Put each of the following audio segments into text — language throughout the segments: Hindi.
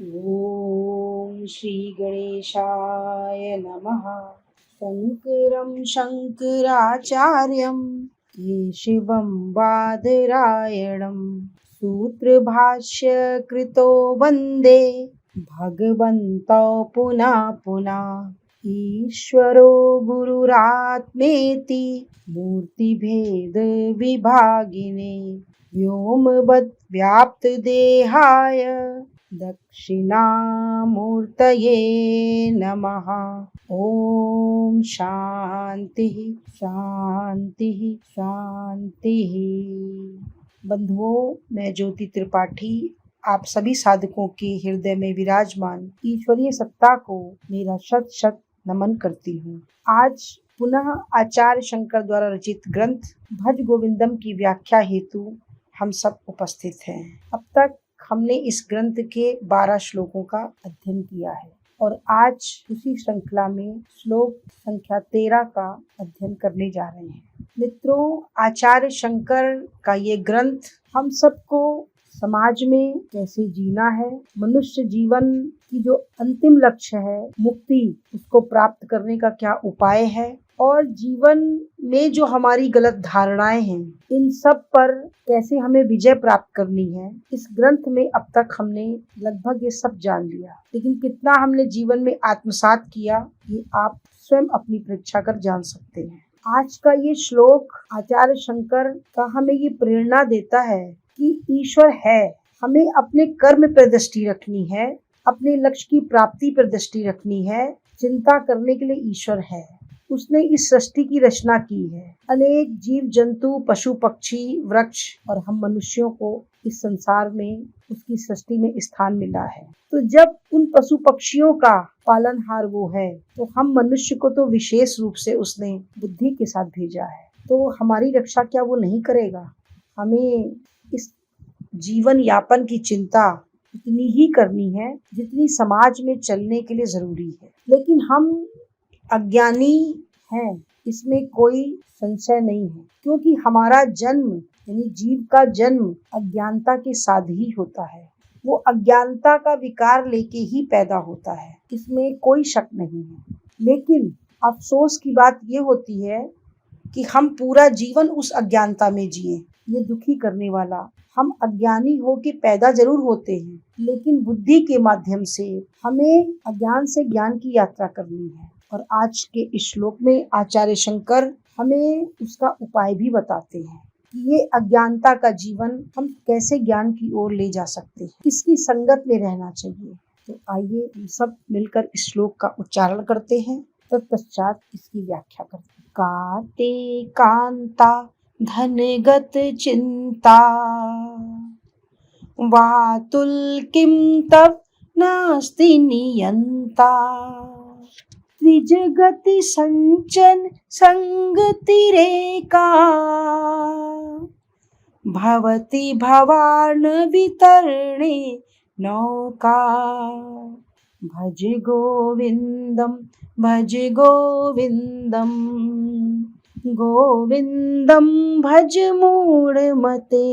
ॐ श्रीगणेशाय नमः। शङ्करं शङ्कराचार्यं केशवं बादरायणं सूत्रभाष्यकृतो वन्दे भगवन्तौ पुनः पुनः। ईश्वरो गुरुरात्मेति मूर्तिभेदविभागिने व्योमवद्व्याप्तदेहाय दक्षिणामूर्तये नमः। ओम शांति शांति शांति। बंधुओं, मैं ज्योति त्रिपाठी आप सभी साधकों के हृदय में विराजमान ईश्वरीय सत्ता को मेरा शत शत नमन करती हूँ। आज पुनः आचार्य शंकर द्वारा रचित ग्रंथ भज गोविंदम की व्याख्या हेतु हम सब उपस्थित हैं। अब तक हमने इस ग्रंथ के 12 श्लोकों का अध्ययन किया है और आज उसी श्रृंखला में श्लोक संख्या 13 का अध्ययन करने जा रहे हैं। मित्रों, आचार्य शंकर का ये ग्रंथ हम सबको समाज में कैसे जीना है, मनुष्य जीवन की जो अंतिम लक्ष्य है मुक्ति, उसको प्राप्त करने का क्या उपाय है और जीवन में जो हमारी गलत धारणाएं हैं, इन सब पर कैसे हमें विजय प्राप्त करनी है, इस ग्रंथ में अब तक हमने लगभग ये सब जान लिया। लेकिन कितना हमने जीवन में आत्मसात किया, ये आप स्वयं अपनी परीक्षा कर जान सकते हैं। आज का ये श्लोक आचार्य शंकर का हमें ये प्रेरणा देता है कि ईश्वर है, हमें अपने कर्म पर दृष्टि रखनी है, अपने लक्ष्य की प्राप्ति पर दृष्टि रखनी है। चिंता करने के लिए ईश्वर है, उसने इस सृष्टि की रचना की है। अनेक जीव जंतु, पशु पक्षी, वृक्ष और हम मनुष्यों को इस संसार में उसकी सृष्टि में स्थान मिला है। तो जब उन पशु पक्षियों का पालनहार वो है, तो हम मनुष्य को तो विशेष रूप से उसने बुद्धि के साथ भेजा है। तो हमारी रक्षा क्या वो नहीं करेगा? हमें इस जीवन यापन की चिंता उतनी ही करनी है जितनी समाज में चलने के लिए जरूरी है। लेकिन हम अज्ञानी हैं, इसमें कोई संशय नहीं है, क्योंकि हमारा जन्म यानी जीव का जन्म अज्ञानता के साथ ही होता है। वो अज्ञानता का विकार लेके ही पैदा होता है, इसमें कोई शक नहीं है। लेकिन अफसोस की बात ये होती है कि हम पूरा जीवन उस अज्ञानता में जिए। ये दुखी करने वाला, हम अज्ञानी होके पैदा जरूर होते हैं, लेकिन बुद्धि के माध्यम से हमें अज्ञान से ज्ञान की यात्रा करनी है। और आज के इस श्लोक में आचार्य शंकर हमें उसका उपाय भी बताते हैं कि ये अज्ञानता का जीवन हम कैसे ज्ञान की ओर ले जा सकते हैं, किसकी संगत में रहना चाहिए। तो आइए हम सब मिलकर इस श्लोक का उच्चारण करते हैं, तत्पश्चात इसकी व्याख्या करते हैं। काते कांता धनगत चिंता वातुल किम तव नास्ति नियंता त्रिजगति संचन संगतिरेका भवति भवार्न वितरणे नौका भज गोविंदम भज गोविंदम गोविंदम भज मूढ़मते।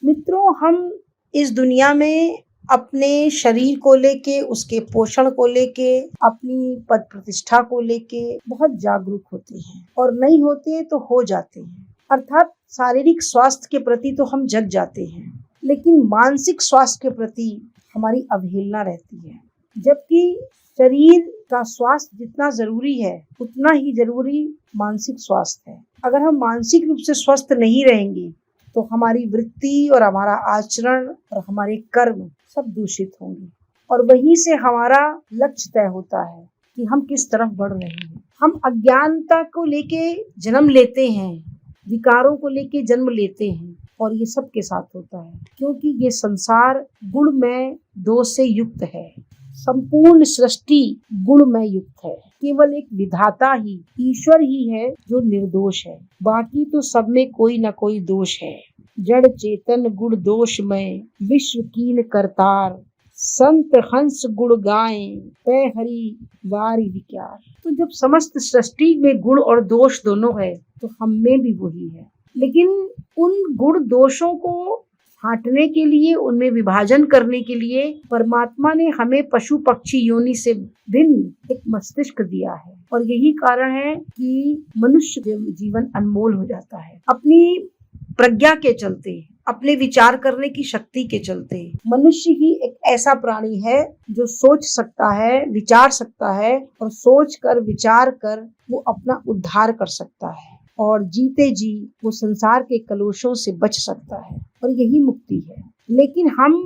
मित्रों, हम इस दुनिया में अपने शरीर को लेके, उसके पोषण को लेके, अपनी पद प्रतिष्ठा को लेके बहुत जागरूक होते हैं और नहीं होते तो हो जाते हैं। अर्थात शारीरिक स्वास्थ्य के प्रति तो हम जग जाते हैं, लेकिन मानसिक स्वास्थ्य के प्रति हमारी अवहेलना रहती है। जबकि शरीर का स्वास्थ्य जितना जरूरी है, उतना ही जरूरी मानसिक स्वास्थ्य है। अगर हम मानसिक रूप से स्वस्थ नहीं रहेंगे तो हमारी वृत्ति और हमारा आचरण और हमारे कर्म सब दूषित होंगे, और वहीं से हमारा लक्ष्य तय होता है कि हम किस तरफ बढ़ रहे हैं। हम अज्ञानता को लेके जन्म लेते हैं, विकारों को लेके जन्म लेते हैं, और ये सब के साथ होता है, क्योंकि ये संसार गुणमय दोष से युक्त है। संपूर्ण सृष्टि गुणमय युक्त है। केवल एक विधाता ही, ईश्वर ही है जो निर्दोष है, बाकी तो सब में कोई न कोई दोष है। जड़ चेतन गुण दोषमय विश्व कीन करतार संत हंस गुण गाएं पै हरि वारि विकार। तो जब समस्त सृष्टि में गुण और दोष दोनों है, तो हम में भी वही है। लेकिन उन गुण दोषों को छांटने के लिए, उनमें विभाजन करने के लिए परमात्मा ने हमें पशु पक्षी योनि से भिन्न एक मस्तिष्क दिया है। और यही कारण है कि मनुष्य जीवन अनमोल हो जाता है। अपनी प्रज्ञा के चलते, अपने विचार करने की शक्ति के चलते मनुष्य ही एक ऐसा प्राणी है जो सोच सकता है, विचार सकता है, और सोच कर विचार कर वो अपना उद्धार कर सकता है और जीते जी वो संसार के कलुषों से बच सकता है, और यही मुक्ति है। लेकिन हम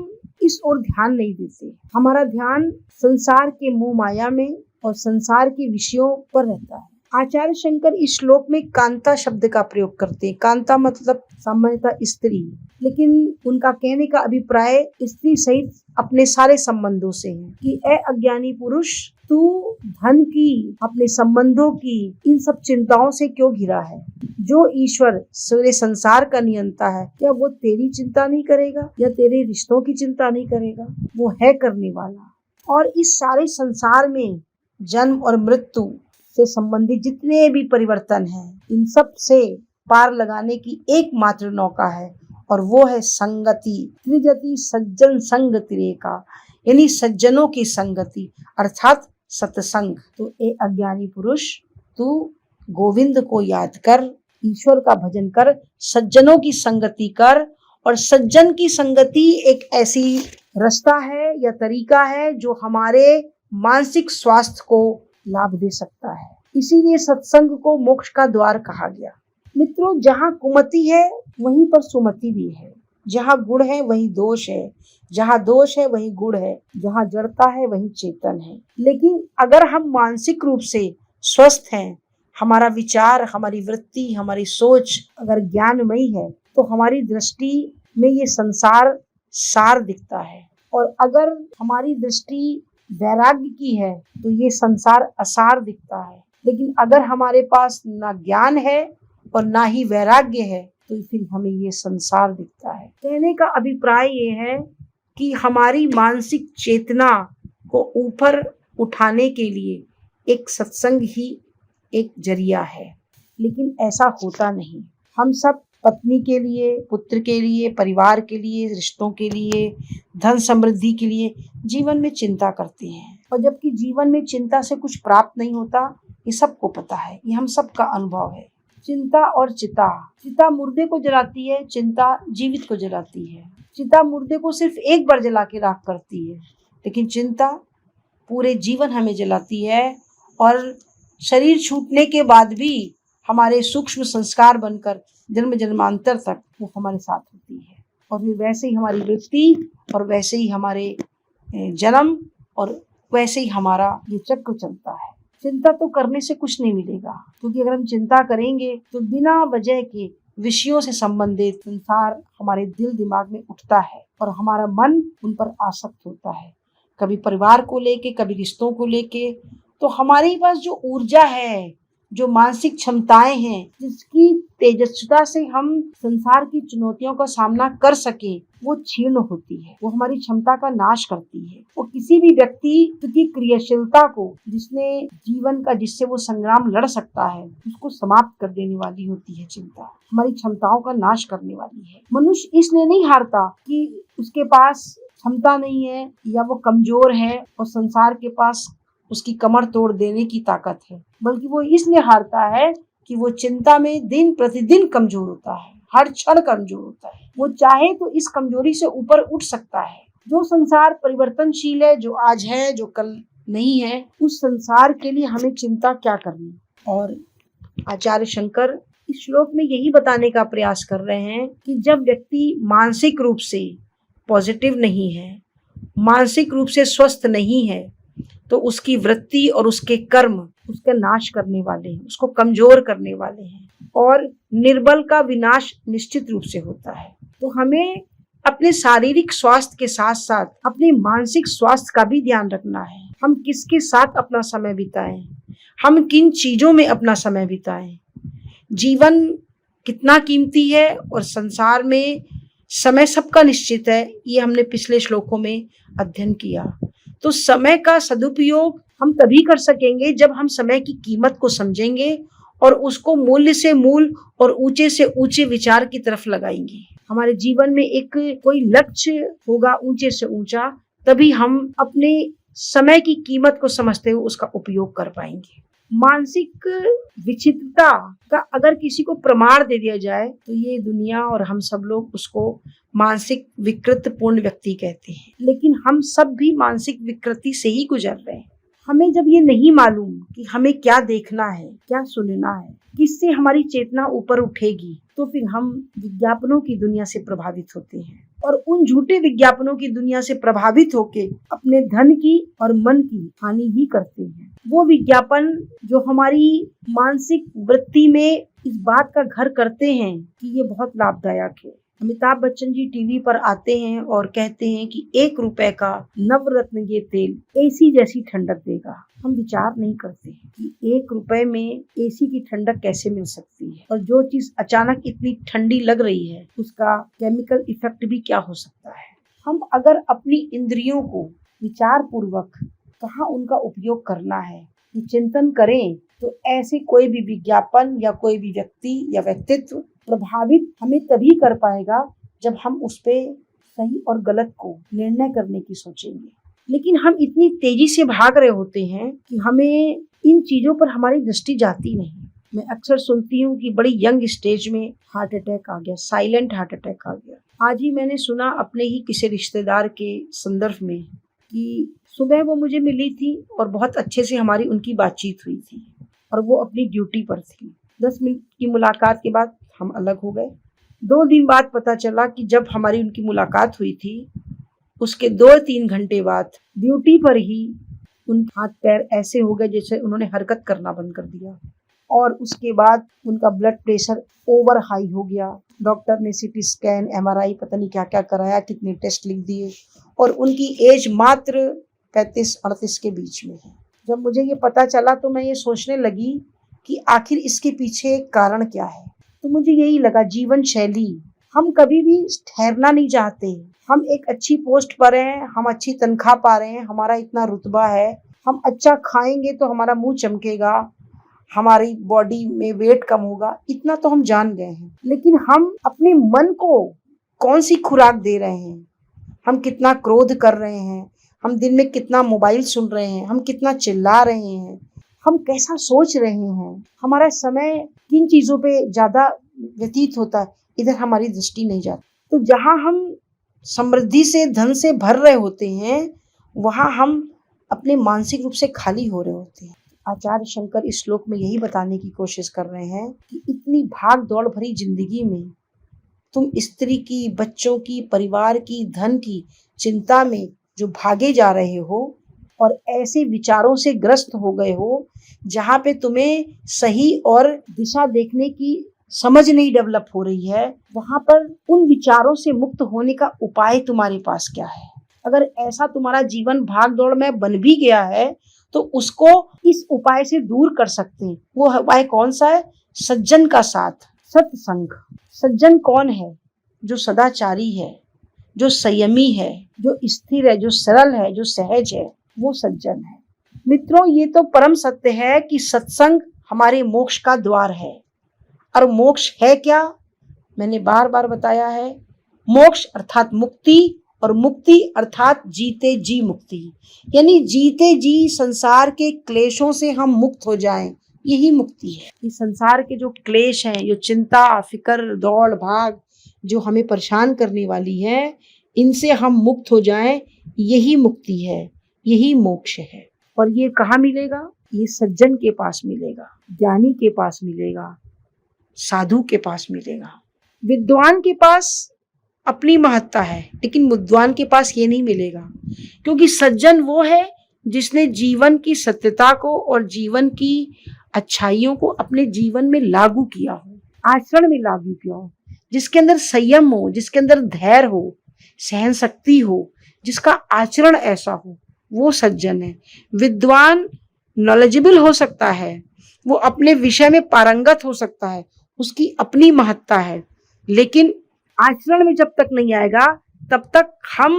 इस ओर ध्यान नहीं देते। हमारा ध्यान संसार के मोह माया में और संसार के विषयों पर रहता है। आचार्य शंकर इस श्लोक में कांता शब्द का प्रयोग करते हैं। कांता मतलब सामान्यतः स्त्री, लेकिन उनका कहने का अभिप्राय स्त्री सहित अपने सारे संबंधों से है कि ए अज्ञानी पुरुष, तू धन की, अपने संबंधों की, इन सब चिंताओं से क्यों घिरा है? जो ईश्वर पूरे संसार का नियंता है, क्या वो तेरी चिंता नहीं करेगा या तेरे रिश्तों की चिंता नहीं करेगा? वो है करने वाला। और इस सारे संसार में जन्म और मृत्यु से संबंधित जितने भी परिवर्तन हैं, इन सब से पार लगाने की एकमात्र नौका है, और वो है संगति। त्रिजति सज्जन संग तिरेका, यानी सज्जनों की संगति अर्थात सत्संग। तो ए अज्ञानी पुरुष, तू गोविंद को याद कर, ईश्वर का भजन कर, सज्जनों की संगति कर। और सज्जन की संगति एक ऐसी रास्ता है या तरीका है जो हमारे मानसिक स्वास्थ्य को लाभ दे सकता है। इसीलिए सत्संग को मोक्ष का द्वार कहा गया। मित्रों, जहाँ कुमति है वहीं पर सुमति भी है, जहाँ गुण है वहीं दोष है, जहाँ दोष है वहीं गुण है, जहाँ जड़ता है वहीं चेतन है। लेकिन अगर हम मानसिक रूप से स्वस्थ हैं, हमारा विचार, हमारी वृत्ति, हमारी सोच अगर ज्ञानमयी है, तो हमारी दृष्टि में ये संसार सार दिखता है। और अगर हमारी दृष्टि वैराग्य की है तो ये संसार असार दिखता है। लेकिन अगर हमारे पास ना ज्ञान है और ना ही वैराग्य है तो फिर हमें ये संसार दिखता है। कहने का अभिप्राय ये है कि हमारी मानसिक चेतना को ऊपर उठाने के लिए एक सत्संग ही एक जरिया है, लेकिन ऐसा होता नहीं। हम सब पत्नी के लिए, पुत्र के लिए, परिवार के लिए, रिश्तों के लिए, धन समृद्धि के लिए जीवन में चिंता करते हैं, और जबकि जीवन में चिंता से कुछ प्राप्त नहीं होता, ये सबको पता है, ये हम सबका अनुभव है। चिंता और चिता, चिता मुर्दे को जलाती है, चिंता जीवित को जलाती है। चिता मुर्दे को सिर्फ एक बार जला के राख करती है, लेकिन चिंता पूरे जीवन हमें जलाती है, और शरीर छूटने के बाद भी हमारे सूक्ष्म संस्कार बनकर जन्म जन्मांतर तक वो हमारे साथ होती है। और फिर वैसे ही हमारी वृत्ति, और वैसे ही हमारे जन्म, और वैसे ही हमारा ये चक्र चलता है। चिंता तो करने से कुछ नहीं मिलेगा, क्योंकि अगर हम चिंता करेंगे तो बिना वजह के विषयों से संबंधित संसार हमारे दिल दिमाग में उठता है, और हमारा मन उन पर आसक्त होता है, कभी परिवार को लेके, कभी रिश्तों को लेके। तो हमारे पास जो ऊर्जा है, जो मानसिक क्षमताएं हैं, जिसकी तेजस्विता से हम संसार की चुनौतियों का सामना कर सके, वो क्षीण होती है, वो हमारी क्षमता का नाश करती है। वो किसी भी व्यक्ति की क्रियाशीलता को, जिसने जीवन का, जिससे वो संग्राम लड़ सकता है, उसको समाप्त कर देने वाली होती है। चिंता हमारी क्षमताओं का नाश करने वाली है। मनुष्य इसलिए नहीं हारता कि उसके पास क्षमता नहीं है या वो कमजोर है और संसार के पास उसकी कमर तोड़ देने की ताकत है, बल्कि वो इसलिए हारता है कि वो चिंता में दिन प्रतिदिन कमजोर होता है, हर क्षण कमजोर होता है। वो चाहे तो इस कमजोरी से ऊपर उठ सकता है। जो संसार परिवर्तनशील है, जो आज है, जो कल नहीं है, उस संसार के लिए हमें चिंता क्या करनी। और आचार्य शंकर इस श्लोक में यही बताने का प्रयास कर रहे हैं कि जब व्यक्ति मानसिक रूप से पॉजिटिव नहीं है, मानसिक रूप से स्वस्थ नहीं है, तो उसकी वृत्ति और उसके कर्म उसका नाश करने वाले हैं, उसको कमजोर करने वाले हैं, और निर्बल का विनाश निश्चित रूप से होता है। तो हमें अपने शारीरिक स्वास्थ्य के साथ साथ अपने मानसिक स्वास्थ्य का भी ध्यान रखना है। हम किसके साथ अपना समय बिताएं, हम किन चीजों में अपना समय बिताएं। जीवन कितना कीमती है और संसार में समय सबका निश्चित है, ये हमने पिछले श्लोकों में अध्ययन किया। तो समय का सदुपयोग हम तभी कर सकेंगे जब हम समय की कीमत को समझेंगे और उसको मूल्य से मूल और ऊंचे से ऊंचे विचार की तरफ लगाएंगे। हमारे जीवन में एक कोई लक्ष्य होगा ऊंचे से ऊंचा, तभी हम अपने समय की कीमत को समझते हुए उसका उपयोग कर पाएंगे। मानसिक विचित्रता का अगर किसी को प्रमाण दे दिया जाए तो ये दुनिया और हम सब लोग उसको मानसिक विकृत पूर्ण व्यक्ति कहते हैं। लेकिन हम सब भी मानसिक विकृति से ही गुजर रहे हैं। हमें जब ये नहीं मालूम कि हमें क्या देखना है, क्या सुनना है, किससे हमारी चेतना ऊपर उठेगी, तो फिर हम विज्ञापनों की दुनिया से प्रभावित होते हैं और उन झूठे विज्ञापनों की दुनिया से प्रभावित होके अपने धन की और मन की हानि ही करते हैं। वो विज्ञापन जो हमारी मानसिक वृत्ति में इस बात का घर करते हैं कि ये बहुत लाभदायक है। अमिताभ बच्चन जी टीवी पर आते हैं और कहते हैं कि 1 रुपए का नवरत्न ये तेल एसी जैसी ठंडक देगा। हम विचार नहीं करते कि 1 रुपए में एसी की ठंडक कैसे मिल सकती है और जो चीज अचानक इतनी ठंडी लग रही है उसका केमिकल इफेक्ट भी क्या हो सकता है। हम अगर अपनी इंद्रियों को विचार पूर्वक कहाँ उनका उपयोग करना है ये चिंतन करें तो ऐसे कोई भी विज्ञापन या कोई भी व्यक्ति या व्यक्तित्व प्रभावित हमें तभी कर पाएगा जब हम उस पे सही और गलत को निर्णय करने की सोचेंगे। लेकिन हम इतनी तेजी से भाग रहे होते हैं कि हमें इन चीजों पर हमारी दृष्टि जाती नहीं। मैं अक्सर सुनती हूँ कि बड़ी यंग स्टेज में हार्ट अटैक आ गया, साइलेंट हार्ट अटैक आ गया। आज ही मैंने सुना अपने ही किसी रिश्तेदार के संदर्भ में कि सुबह वो मुझे मिली थी और बहुत अच्छे से हमारी उनकी बातचीत हुई थी और वो अपनी ड्यूटी पर थी। 10 मिनट की मुलाकात के बाद हम अलग हो गए। 2 दिन बाद पता चला कि जब हमारी उनकी मुलाकात हुई थी उसके 2-3 घंटे बाद ड्यूटी पर ही उनके हाथ पैर ऐसे हो गए जैसे उन्होंने हरकत करना बंद कर दिया और उसके बाद उनका ब्लड प्रेशर ओवर हाई हो गया। डॉक्टर ने सीटी स्कैन, एमआरआई पता नहीं क्या क्या कराया, कितने टेस्ट लिख दिए और उनकी एज मात्र 35-38 के बीच में है। जब मुझे ये पता चला तो मैं ये सोचने लगी कि आखिर इसके पीछे कारण क्या है। तो मुझे यही लगा, जीवन शैली। हम कभी भी ठहरना नहीं चाहते। हम एक अच्छी पोस्ट पर हैं, हम अच्छी तनख्वाह पा रहे हैं, हमारा इतना रुतबा है, हम अच्छा खाएंगे तो हमारा मुंह चमकेगा, हमारी बॉडी में वेट कम होगा, इतना तो हम जान गए हैं। लेकिन हम अपने मन को कौन सी खुराक दे रहे हैं, हम कितना क्रोध कर रहे हैं, हम दिन में कितना मोबाइल सुन रहे हैं, हम कितना चिल्ला रहे हैं, हम कैसा सोच रहे हैं, हमारा समय किन चीज़ों पे ज़्यादा व्यतीत होता है, इधर हमारी दृष्टि नहीं जाती। तो जहाँ हम समृद्धि से, धन से भर रहे होते हैं, वहाँ हम अपने मानसिक रूप से खाली हो रहे होते हैं। आचार्य शंकर इस श्लोक में यही बताने की कोशिश कर रहे हैं कि इतनी भाग दौड़ भरी जिंदगी में तुम स्त्री की, बच्चों की, परिवार की, धन की चिंता में जो भागे जा रहे हो और ऐसे विचारों से ग्रस्त हो गए हो जहाँ पे तुम्हें सही और दिशा देखने की समझ नहीं डेवलप हो रही है, वहाँ पर उन विचारों से मुक्त होने का उपाय तुम्हारे पास क्या है। अगर ऐसा तुम्हारा जीवन भाग दौड़ में बन भी गया है तो उसको इस उपाय से दूर कर सकते हैं। वो उपाय कौन सा है? सज्जन का साथ, सत्संग। सज्जन कौन है? जो सदाचारी है, जो संयमी है, जो स्थिर है, जो सरल है, जो सहज है, वो सज्जन है। मित्रों, ये तो परम सत्य है कि सत्संग हमारे मोक्ष का द्वार है। और मोक्ष है क्या? मैंने बार बार बताया है, मोक्ष अर्थात मुक्ति और मुक्ति अर्थात जीते जी मुक्ति, यानी जीते जी संसार के क्लेशों से हम मुक्त हो जाएं, यही मुक्ति है। इस संसार के जो क्लेश हैं, जो चिंता, फिक्र, दौड़ भाग जो हमें परेशान करने वाली है, इनसे हम मुक्त हो जाएं, यही मुक्ति है, यही मोक्ष है। और ये कहाँ मिलेगा? ये सज्जन के पास मिलेगा, ज्ञानी के पास मिलेगा, साधु के पास मिलेगा। विद्वान के पास अपनी महत्ता है, लेकिन विद्वान के पास ये नहीं मिलेगा, क्योंकि सज्जन वो है जिसने जीवन की सत्यता को और जीवन की अच्छाइयों को अपने जीवन में लागू किया हो, आचरण में लागू किया हो, जिसके अंदर संयम हो, जिसके अंदर धैर्य हो, सहन शक्ति हो, जिसका आचरण ऐसा हो, वो सज्जन है। विद्वान नॉलेजेबल हो सकता है, वो अपने विषय में पारंगत हो सकता है, उसकी अपनी महत्ता है, लेकिन आचरण में जब तक नहीं आएगा तब तक हम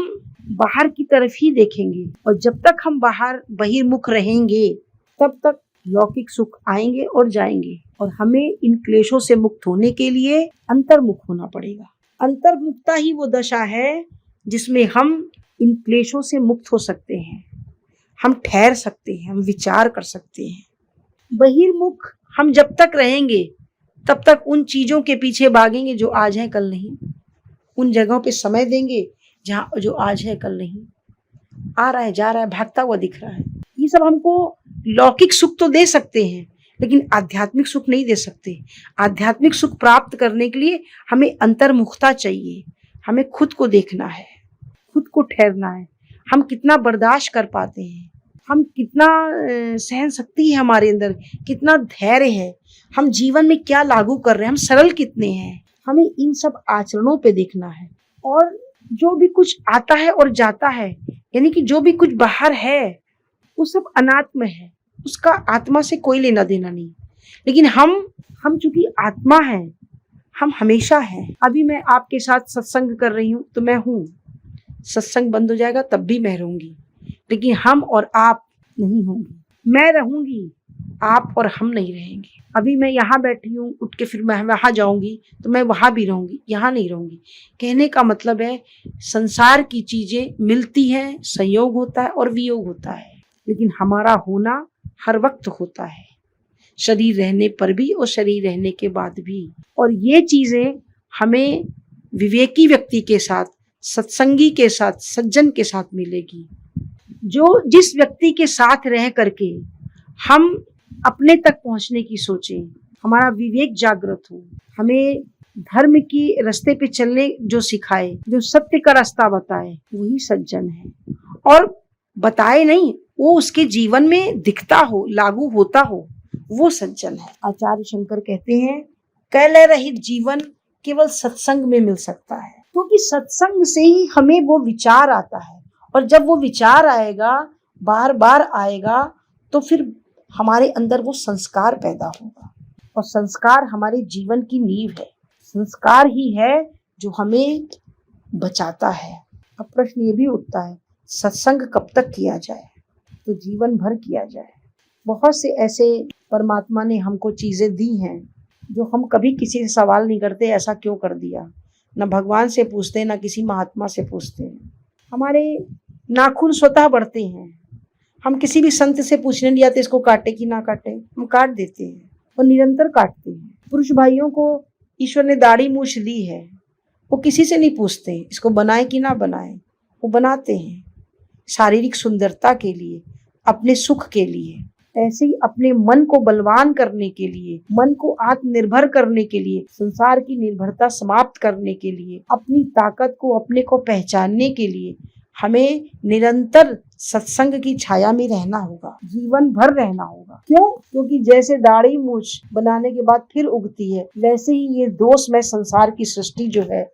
बाहर की तरफ ही देखेंगे, और जब तक हम बाहर बहिर्मुख रहेंगे तब तक लौकिक सुख आएंगे और जाएंगे और हमें इन क्लेशों से मुक्त होने के लिए अंतर्मुख होना पड़ेगा। अंतर्मुखता ही वो दशा है जिसमें हम इन क्लेशों से मुक्त हो सकते हैं, हम ठहर सकते हैं, हम विचार कर सकते हैं। बहिर्मुख हम जब तक रहेंगे तब तक उन चीजों के पीछे भागेंगे जो आज है कल नहीं, उन जगहों पे समय देंगे जहाँ जो आज है कल नहीं, आ रहा है जा रहा है भागता हुआ दिख रहा है। ये सब हमको लौकिक सुख तो दे सकते हैं लेकिन आध्यात्मिक सुख नहीं दे सकते। आध्यात्मिक सुख प्राप्त करने के लिए हमें अंतर्मुखता चाहिए, हमें खुद को देखना है, खुद को ठहरना है, हम कितना बर्दाश्त कर पाते हैं, हम कितना सहन शक्ति है हमारे अंदर, कितना धैर्य है, हम जीवन में क्या लागू कर रहे हैं, हम सरल कितने हैं। हमें इन सब आचरणों पे देखना है। और जो भी कुछ आता है और जाता है, यानी कि जो भी कुछ बाहर है वो सब अनात्म है, उसका आत्मा से कोई लेना देना नहीं। लेकिन हम चूंकि आत्मा हैं, हम हमेशा हैं। अभी मैं आपके साथ सत्संग कर रही हूँ तो मैं हूँ, सत्संग बंद हो जाएगा तब भी मैं रहूंगी, लेकिन हम और आप नहीं होंगे। मैं रहूंगी, आप और हम नहीं रहेंगे। अभी मैं यहाँ बैठी हूँ, उठ के फिर मैं वहां जाऊंगी तो मैं वहां भी रहूंगी, यहाँ नहीं रहूंगी। कहने का मतलब है संसार की चीजें मिलती हैं, संयोग होता है और वियोग होता है, लेकिन हमारा होना हर वक्त होता है, शरीर रहने पर भी और शरीर रहने के बाद भी। और ये चीजें हमें विवेकी व्यक्ति के साथ, सत्संगी के साथ, सज्जन के साथ मिलेगी। जो जिस व्यक्ति के साथ रह करके हम अपने तक पहुंचने की सोचें, हमारा विवेक जागृत हो, हमें धर्म की रास्ते पे चलने जो सिखाए, जो सत्य का रास्ता बताए, वही सज्जन है। और बताए नहीं, वो उसके जीवन में दिखता हो, लागू होता हो, वो सज्जन है। आचार्य शंकर कहते हैं कैलय रहित जीवन केवल सत्संग में मिल सकता है, क्योंकि सत्संग से ही हमें वो विचार आता है। और जब वो विचार आएगा, बार बार आएगा, तो फिर हमारे अंदर वो संस्कार पैदा होगा। और संस्कार हमारे जीवन की नींव है, संस्कार ही है जो हमें बचाता है। अब प्रश्न ये भी उठता है सत्संग कब तक किया जाए? तो जीवन भर किया जाए। बहुत से ऐसे परमात्मा ने हमको चीजें दी हैं जो हम कभी किसी से सवाल नहीं करते ऐसा क्यों कर दिया, न भगवान से पूछते, न किसी महात्मा से पूछते हैं। हमारे नाखून स्वतः बढ़ते हैं, हम किसी भी संत से पूछने नहीं जाते इसको काटे कि ना काटे, हम काट देते हैं और निरंतर काटते हैं। पुरुष भाइयों को ईश्वर ने दाढ़ी मूछ दी है, वो किसी से नहीं पूछते इसको बनाए कि ना बनाए, वो बनाते हैं शारीरिक सुंदरता के लिए, अपने सुख के लिए। ऐसे ही अपने मन को बलवान करने के लिए, मन को आत्मनिर्भर करने के लिए, संसार की निर्भरता समाप्त करने के लिए, अपनी ताकत को, अपने को पहचानने के लिए हमें निरंतर सत्संग की छाया में रहना होगा, जीवन भर रहना होगा। क्यों? क्योंकि जैसे दाढ़ी मूछ बनाने के बाद फिर उगती है, वैसे ही ये दोषमय संसार की सृष्टि जो है,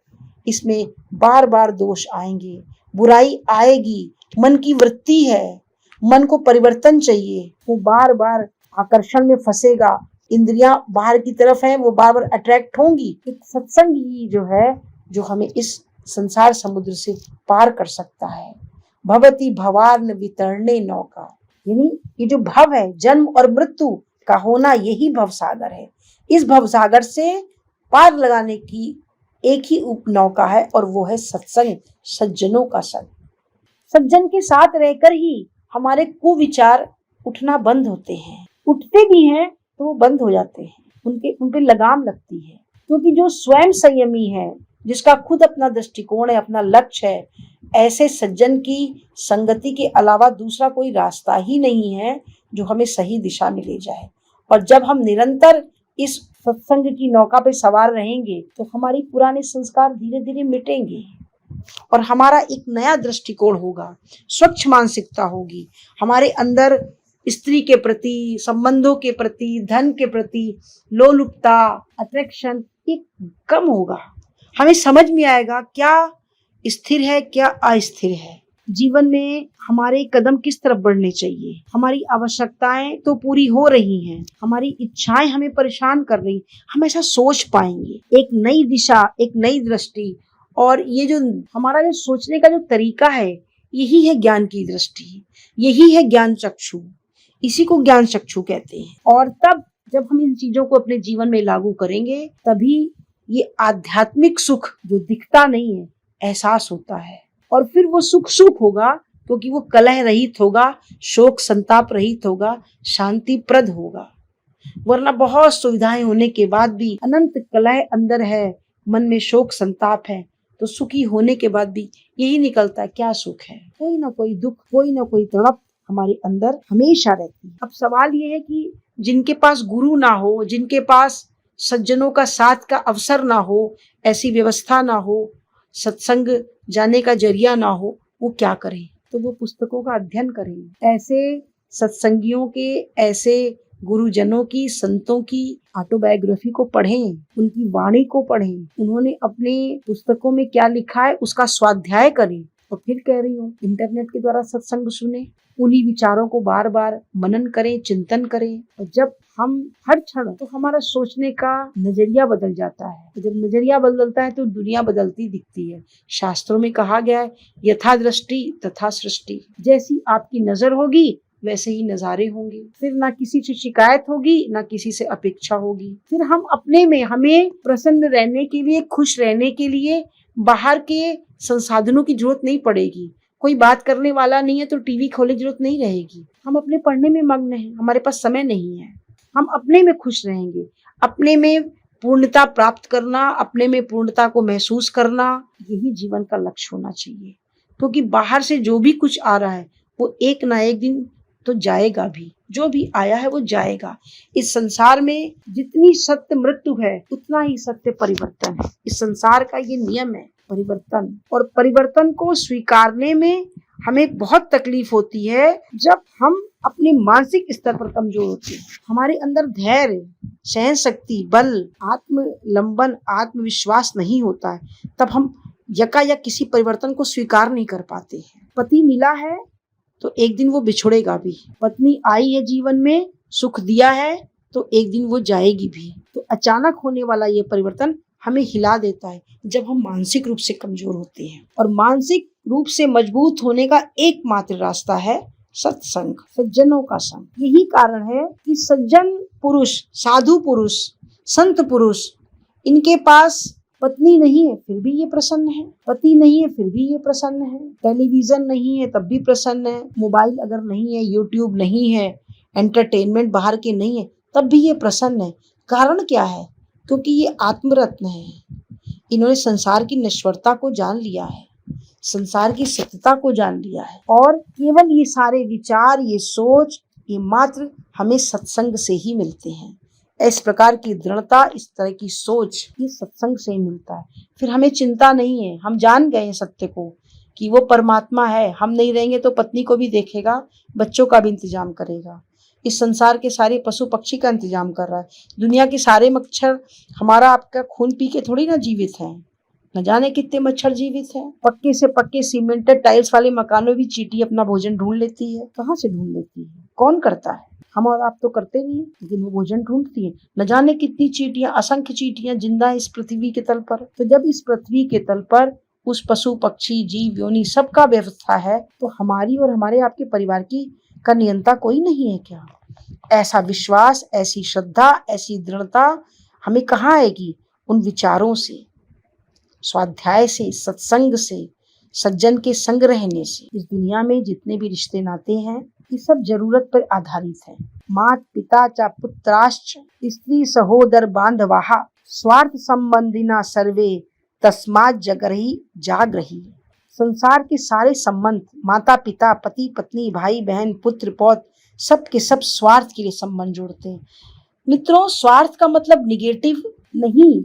इसमें बार बार दोष आएंगे, बुराई आएगी। मन की वृत्ति है, मन को परिवर्तन चाहिए, वो बार बार आकर्षण में फंसेगा। इंद्रियां बाहर की तरफ है, वो बार बार अट्रैक्ट होंगी। एक सत्संग ही जो है जो हमें इस संसार समुद्र से पार कर सकता है। भवति भवार्न वितरणे नौका, यानी ये जो भव है, जन्म और मृत्यु का होना, यही भव सागर है। इस भव सागर से पार लगाने की एक ही नौका है और वो है सत्संग, सज्जनों का संग। सज्जन के साथ रहकर ही हमारे कुविचार उठना बंद होते हैं। उठते भी हैं तो वो बंद हो जाते हैं, उन पे लगाम लगती है। क्योंकि जो स्वयं संयमी है, जिसका खुद अपना दृष्टिकोण है, अपना लक्ष्य है, ऐसे सज्जन की संगति के अलावा दूसरा कोई रास्ता ही नहीं है जो हमें सही दिशा में ले जाए। और जब हम निरंतर इस सत्संग की नौका पे सवार रहेंगे तो हमारी पुराने संस्कार धीरे धीरे मिटेंगे और हमारा एक नया दृष्टिकोण होगा, स्वच्छ मानसिकता होगी। हमारे अंदर स्त्री के प्रति, संबंधों के प्रति, धन के प्रति लोलुपता, अट्रैक्शन एक कम होगा। हमें समझ में आएगा क्या स्थिर है, क्या अस्थिर है। जीवन में हमारे कदम किस तरफ बढ़ने चाहिए। हमारी आवश्यकताएं तो पूरी हो रही हैं, हमारी इच्छाएं हमें परेशान कर रही, हम ऐसा सोच पाएंगे। एक नई दिशा, एक नई दृष्टि, और ये जो हमारा जो सोचने का जो तरीका है, यही है ज्ञान की दृष्टि, यही है ज्ञान चक्षु। इसी को ज्ञान चक्षु कहते हैं। और तब जब हम इन चीजों को अपने जीवन में लागू करेंगे तभी ये आध्यात्मिक सुख जो दिखता नहीं है एहसास होता है। और फिर वो सुख सुख होगा क्योंकि वो कलह रहित होगा, शोक संताप रहित होगा, शांतिप्रद होगा। वरना बहुत सुविधाएं होने के बाद भी अनंत कलह अंदर है, मन में शोक संताप है, तो सुखी होने के बाद भी यही निकलता है क्या सुख है। कोई ना कोई दुख, कोई ना कोई तड़प हमारे अंदर हमेशा रहती है। अब सवाल ये है कि जिनके पास गुरु ना हो, जिनके पास सज्जनों का साथ का अवसर ना हो, ऐसी व्यवस्था ना हो, सत्संग जाने का जरिया ना हो, वो क्या करें? तो वो पुस्तकों का अध्ययन करें। ऐसे सत्संगियों के, ऐसे गुरुजनों की, संतों की ऑटोबायोग्राफी को पढ़ें, उनकी वाणी को पढ़ें, उन्होंने अपने पुस्तकों में क्या लिखा है उसका स्वाध्याय करें। और फिर कह रही हूँ, इंटरनेट के द्वारा सत्संग सुने, उन्हीं विचारों को बार बार मनन करें, चिंतन करें। और जब हम हर क्षण, तो हमारा सोचने का नजरिया बदल जाता है। जब नजरिया बदलता है तो दुनिया बदलती दिखती है। शास्त्रों में कहा गया है, यथा दृष्टि तथा सृष्टि। जैसी आपकी नजर होगी वैसे ही नजारे होंगे। फिर ना किसी से शिकायत होगी, ना किसी से अपेक्षा होगी। फिर हम अपने में, हमें प्रसन्न रहने के लिए, खुश रहने के लिए बाहर के संसाधनों की जरूरत नहीं पड़ेगी। कोई बात करने वाला नहीं है तो टीवी खोलने की जरूरत नहीं रहेगी। हम अपने पढ़ने में मग्न हैं, हमारे पास समय नहीं है। हम अपने में खुश रहेंगे। अपने में पूर्णता प्राप्त करना, अपने में पूर्णता को महसूस करना, यही जीवन का लक्ष्य होना चाहिए। क्योंकि बाहर से जो भी कुछ आ रहा है वो एक ना एक दिन तो जाएगा भी। जो भी आया है वो जाएगा। इस संसार में जितनी सत्य मृत्यु है उतना ही सत्य परिवर्तन है। इस संसार का ये नियम है, परिवर्तन। और परिवर्तन को स्वीकारने में हमें बहुत तकलीफ होती है जब हम अपने मानसिक स्तर पर कमजोर होते हैं। हमारे अंदर धैर्य, सहन शक्ति, बल, आत्मलंबन, आत्मविश्वास नहीं होता है, तब हम यकायक किसी परिवर्तन को स्वीकार नहीं कर पाते हैं। पति मिला है तो एक दिन वो बिछुड़ेगा भी। पत्नी आई है जीवन में, सुख दिया है तो एक दिन वो जाएगी भी। तो अचानक होने वाला ये परिवर्तन हमें हिला देता है जब हम मानसिक रूप से कमजोर होते हैं। और मानसिक रूप से मजबूत होने का एकमात्र रास्ता है सत्संग, सज्जनों का संग। यही कारण है कि सज्जन पुरुष, साधु पुरुष, संत पुरुष, इनके पास पत्नी नहीं है फिर भी ये प्रसन्न है, पति नहीं है फिर भी ये प्रसन्न है, टेलीविजन नहीं है तब भी प्रसन्न है, मोबाइल अगर नहीं है, यूट्यूब नहीं है, एंटरटेनमेंट बाहर के नहीं है तब भी ये प्रसन्न है। कारण क्या है? क्योंकि ये आत्मरत्न है। इन्होंने संसार की नश्वरता को जान लिया है, संसार की सत्यता को जान लिया है। और केवल ये सारे विचार, ये सोच, ये मात्र हमें सत्संग से ही मिलते हैं। इस प्रकार की दृढ़ता, इस तरह की सोच, ये सत्संग से ही मिलता है। फिर हमें चिंता नहीं है। हम जान गए हैं सत्य को कि वो परमात्मा है। हम नहीं रहेंगे तो पत्नी को भी देखेगा, बच्चों का भी इंतजाम करेगा, इस संसार के सारे पशु पक्षी का इंतजाम कर रहा है। दुनिया के सारे मच्छर हमारा आपका खून पी के थोड़ी ना जीवित हैं। न जाने कितने मच्छर जीवित हैं। पक्के से पक्के सीमेंटेड टाइल्स वाले मकानों में भी चींटी अपना भोजन ढूंढ लेती है। कहाँ से ढूंढ लेती है? कौन करता है? हम और आप तो करते नहीं, लेकिन वो भोजन ढूंढती है। न जाने कितनी चींटियां, असंख्य चींटियां जिंदा है इस पृथ्वी के तल पर। तो जब इस पृथ्वी के तल पर उस पशु पक्षी जीव योनि सबका व्यवस्था है तो हमारी और हमारे आपके परिवार की का नियंता कोई नहीं है क्या? ऐसा विश्वास, ऐसी श्रद्धा, ऐसी दृढ़ता हमें कहाँ आएगी? उन विचारों से, स्वाध्याय से, सत्संग से, सज्जन के संग रहने से। इस दुनिया में जितने भी रिश्ते नाते हैं ये सब जरूरत पर आधारित है। मात पिता चा पुत्राश्च स्त्री सहोदर बांधवाहा स्वार्थ संबंधिना सर्वे तस्मात् जगरहि जागरहि। संसार के सारे संबंध, माता पिता, पति पत्नी, भाई बहन, पुत्र पौत्र, सब के सब स्वार्थ के लिए संबंध जोड़ते हैं। मित्रों, स्वार्थ का मतलब निगेटिव नहीं,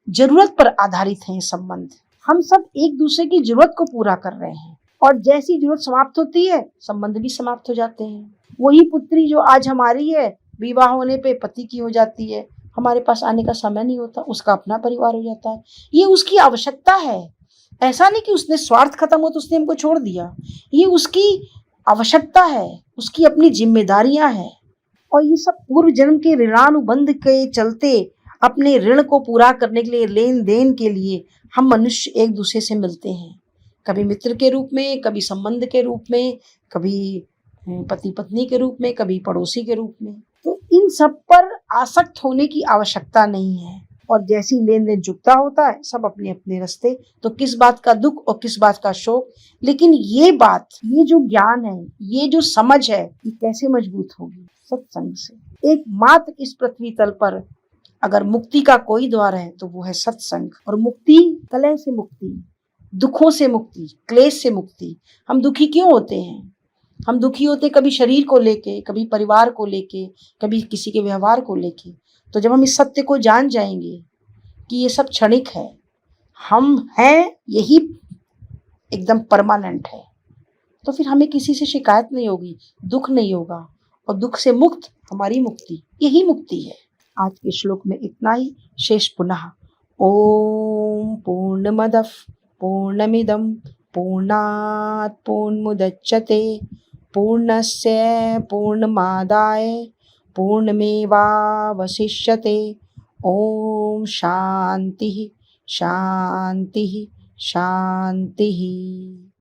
जरूरत पर आधारित है ये संबंध। हम सब एक दूसरे की जरूरत को पूरा कर रहे हैं और जैसी जरूरत समाप्त होती है संबंध भी समाप्त हो जाते हैं। वही पुत्री जो आज हमारी है, विवाह होने पे पति की हो जाती है, हमारे पास आने का समय नहीं होता, उसका अपना परिवार हो जाता है। ये उसकी आवश्यकता है। ऐसा नहीं कि उसने स्वार्थ खत्म हो तो उसने हमको छोड़ दिया। ये उसकी आवश्यकता है, उसकी अपनी जिम्मेदारियां हैं। और ये सब पूर्व जन्म के ऋणानुबंध के चलते अपने ऋण को पूरा करने के लिए, लेन देन के लिए हम मनुष्य एक दूसरे से मिलते हैं। कभी मित्र के रूप में, कभी संबंध के रूप में, कभी पति पत्नी के रूप में, कभी पड़ोसी के रूप में। तो इन सब पर आसक्त होने की आवश्यकता नहीं है। और जैसी लेन देन चुकता होता है, सब अपने अपने रास्ते। तो किस बात का दुख और किस बात का शोक। लेकिन ये बात, ये जो ज्ञान है, ये जो समझ है, ये कैसे मजबूत होगी? सत्संग से। एकमात्र इस पृथ्वी तल पर अगर मुक्ति का कोई द्वार है तो वो है सत्संग। और मुक्ति, कलह से मुक्ति, दुखों से मुक्ति, क्लेश से मुक्ति। हम दुखी क्यों होते हैं? हम दुखी होते कभी शरीर को लेके, कभी परिवार को लेके, कभी किसी के व्यवहार को लेके। तो जब हम इस सत्य को जान जाएंगे कि ये सब क्षणिक है, हम हैं यही एकदम परमानेंट है, तो फिर हमें किसी से शिकायत नहीं होगी, दुख नहीं होगा। और दुख से मुक्त हमारी मुक्ति, यही मुक्ति है। आज के श्लोक में इतना ही। शेष पुनः। ओम पूर्णमदः पूर्णमिदं पूर्णात् पूर्णमुदच्यते पूर्णस्य पूर्णमादाय पूर्णमेवावशिष्यते। ओम शांति शांति शांति।